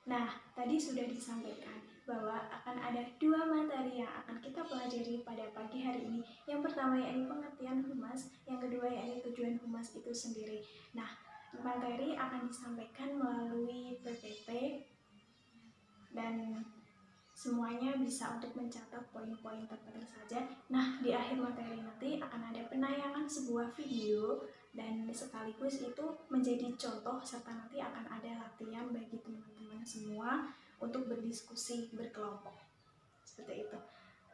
Nah, tadi sudah disampaikan bahwa akan ada dua materi yang akan kita pelajari pada pagi hari ini. Yang pertama yakni pengertian humas, yang kedua yakni tujuan humas itu sendiri. Nah, materi akan disampaikan melalui PPT dan semuanya bisa untuk mencatat poin-poin terpenting saja. Nah, di akhir materi nanti akan ada penayangan sebuah video dan sekaligus itu menjadi contoh serta nanti akan ada latihan bagi teman-teman semua untuk berdiskusi berkelompok. Seperti itu.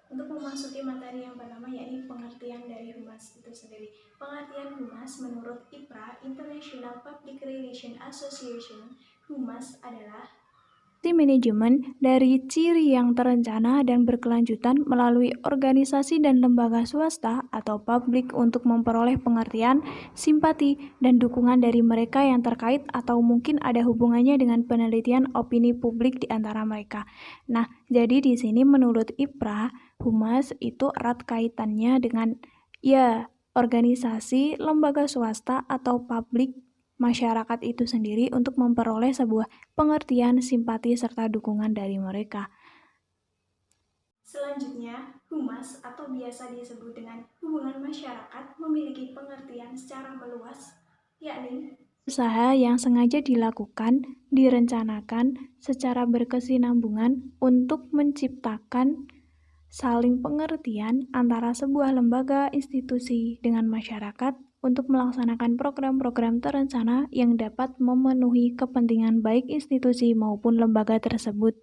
Untuk memasuki materi yang pertama yakni pengertian dari humas itu sendiri. Pengertian humas menurut IPRA International Public Relations Association, humas adalah manajemen dari ciri yang terencana dan berkelanjutan melalui organisasi dan lembaga swasta atau publik untuk memperoleh pengertian, simpati, dan dukungan dari mereka yang terkait atau mungkin ada hubungannya dengan penelitian opini publik di antara mereka. Nah, jadi di sini menurut IPRA, humas itu erat kaitannya dengan organisasi, lembaga swasta atau publik masyarakat itu sendiri untuk memperoleh sebuah pengertian, simpati, serta dukungan dari mereka. Selanjutnya, humas atau biasa disebut dengan hubungan masyarakat memiliki pengertian secara meluas, yakni usaha yang sengaja dilakukan, direncanakan secara berkesinambungan untuk menciptakan saling pengertian antara sebuah lembaga institusi dengan masyarakat untuk melaksanakan program-program terencana yang dapat memenuhi kepentingan baik institusi maupun lembaga tersebut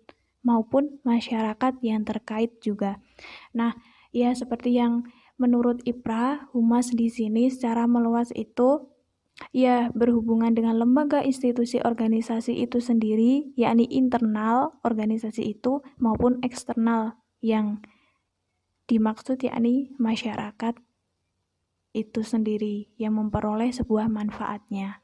maupun masyarakat yang terkait juga. Nah, ya seperti yang menurut IPRA, humas di sini secara meluas itu berhubungan dengan lembaga institusi organisasi itu sendiri, yakni internal organisasi itu maupun eksternal yang dimaksud yakni masyarakat itu sendiri yang memperoleh sebuah manfaatnya.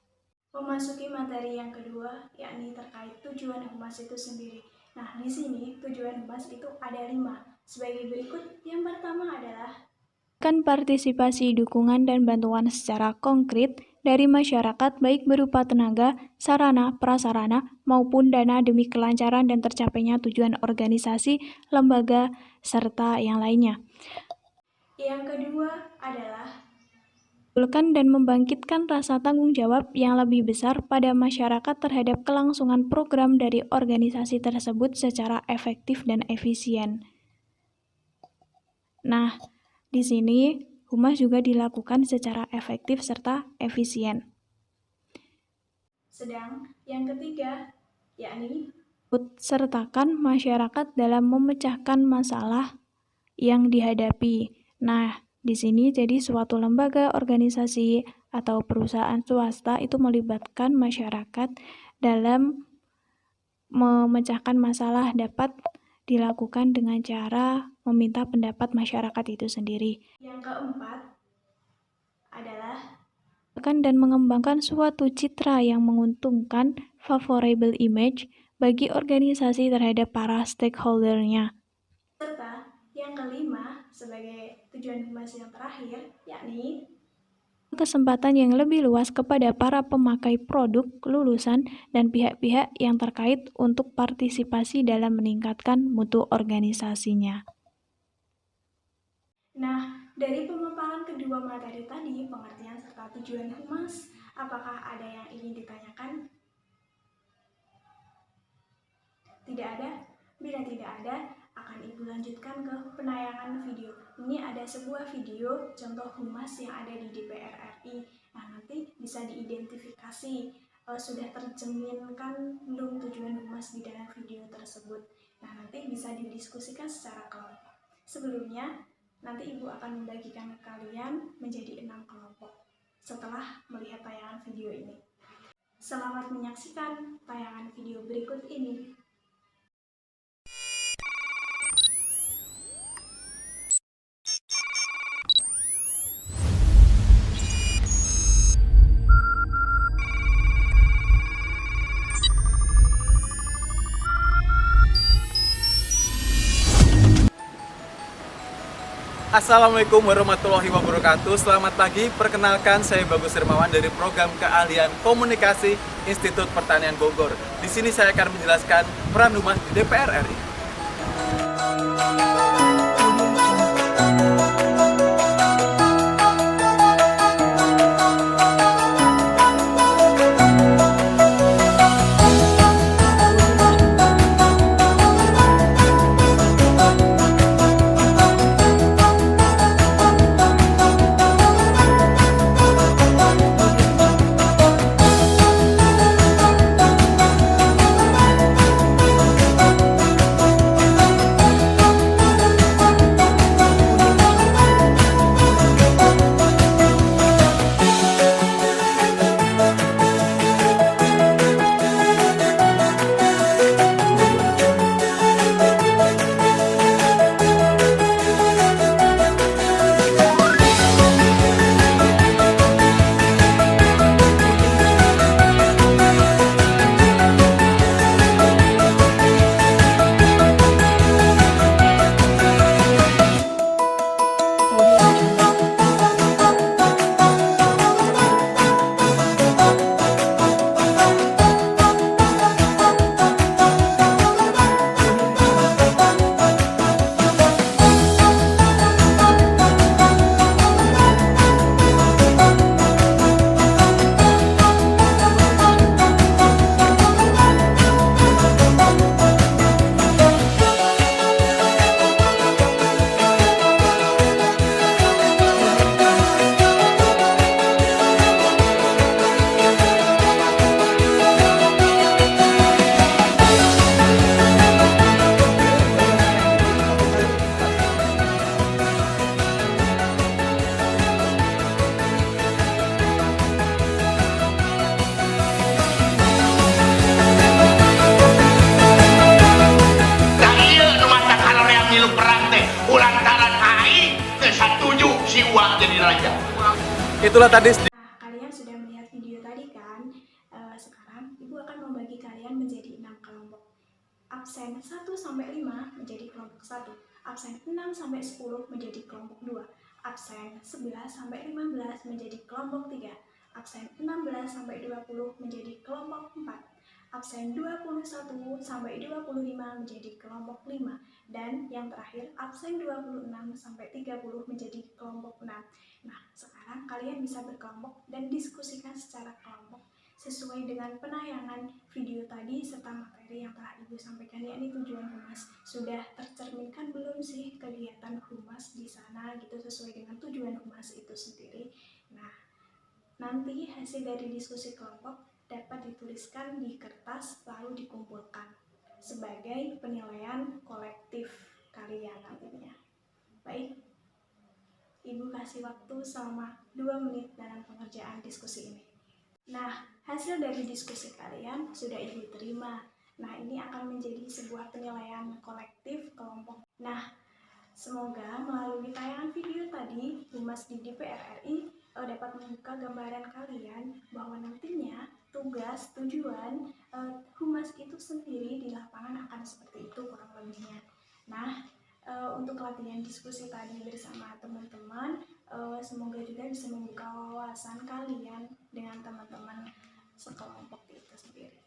Memasuki materi yang kedua, yakni terkait tujuan humas itu sendiri. Nah, di sini tujuan humas itu ada 5. Sebagai berikut, yang pertama adalah partisipasi, dukungan, dan bantuan secara konkret dari masyarakat baik berupa tenaga, sarana, prasarana, maupun dana demi kelancaran dan tercapainya tujuan organisasi, lembaga, serta yang lainnya. Yang kedua adalah dan membangkitkan rasa tanggung jawab yang lebih besar pada masyarakat terhadap kelangsungan program dari organisasi tersebut secara efektif dan efisien. Nah, di sini humas juga dilakukan secara efektif serta efisien. Sedang yang ketiga, yakni sertakan masyarakat dalam memecahkan masalah yang dihadapi. Nah, di sini jadi suatu lembaga, organisasi, atau perusahaan swasta itu melibatkan masyarakat dalam memecahkan masalah dapat dilakukan dengan cara meminta pendapat masyarakat itu sendiri. Yang keempat adalah dan mengembangkan suatu citra yang menguntungkan favorable image bagi organisasi terhadap para stakeholder-nya. Serta yang kelima sebagai tujuan humas yang terakhir, yakni kesempatan yang lebih luas kepada para pemakai produk, lulusan, dan pihak-pihak yang terkait untuk partisipasi dalam meningkatkan mutu organisasinya. Nah, dari pemaparan kedua materi tadi, pengertian serta tujuan humas, apakah ada yang ingin ditanyakan? Tidak ada? Bila tidak ada, akan Ibu lanjutkan ke penayangan video. Ini ada sebuah video contoh humas yang ada di DPR RI. Nah, nanti bisa diidentifikasi sudah tercerminkan belum tujuan humas di dalam video tersebut. Nah, nanti bisa didiskusikan secara kelompok. Sebelumnya, nanti Ibu akan membagikan kalian menjadi 6 kelompok setelah melihat tayangan video ini. Selamat menyaksikan tayangan video berikut ini. Assalamualaikum warahmatullahi wabarakatuh. Selamat pagi, perkenalkan saya Bagus Hermawan dari Program Keahlian Komunikasi Institut Pertanian Bogor. Di sini saya akan menjelaskan peran humas di DPR RI. Itulah tadi. Nah, kalian sudah melihat video tadi kan? Sekarang Ibu akan membagi kalian menjadi 6 kelompok. Absen 1-5 menjadi kelompok 1. Absen 6-10 menjadi kelompok 2. Absen 11-15 menjadi kelompok 3. Absen 16-20 menjadi kelompok 4. Absen 21-25 menjadi kelompok 5. Dan yang terakhir, absen 26-30 menjadi kelompok 6. Nah, sekarang kalian bisa berkelompok dan diskusikan secara kelompok sesuai dengan penayangan video tadi serta materi yang telah Ibu sampaikan, yakni tujuan humas. Sudah tercerminkan belum sih kegiatan humas di sana gitu sesuai dengan tujuan humas itu sendiri? Nah, nanti hasil dari diskusi kelompok dapat dituliskan di kertas lalu dikumpulkan sebagai penilaian kolektif kalian nantinya. Baik, Ibu kasih waktu selama 2 menit dalam pengerjaan diskusi ini. Nah, hasil dari diskusi kalian sudah Ibu terima. Nah, ini akan menjadi sebuah penilaian kolektif kelompok. Nah, semoga melalui tayangan video tadi, Humas di DPR RI dapat membuka gambaran kalian bahwa nantinya tugas, tujuan humas itu sendiri di lapangan akan seperti itu kurang lebihnya. Nah, untuk latihan diskusi tadi bersama teman-teman, semoga juga bisa membuka wawasan kalian dengan teman-teman sekelompok itu sendiri.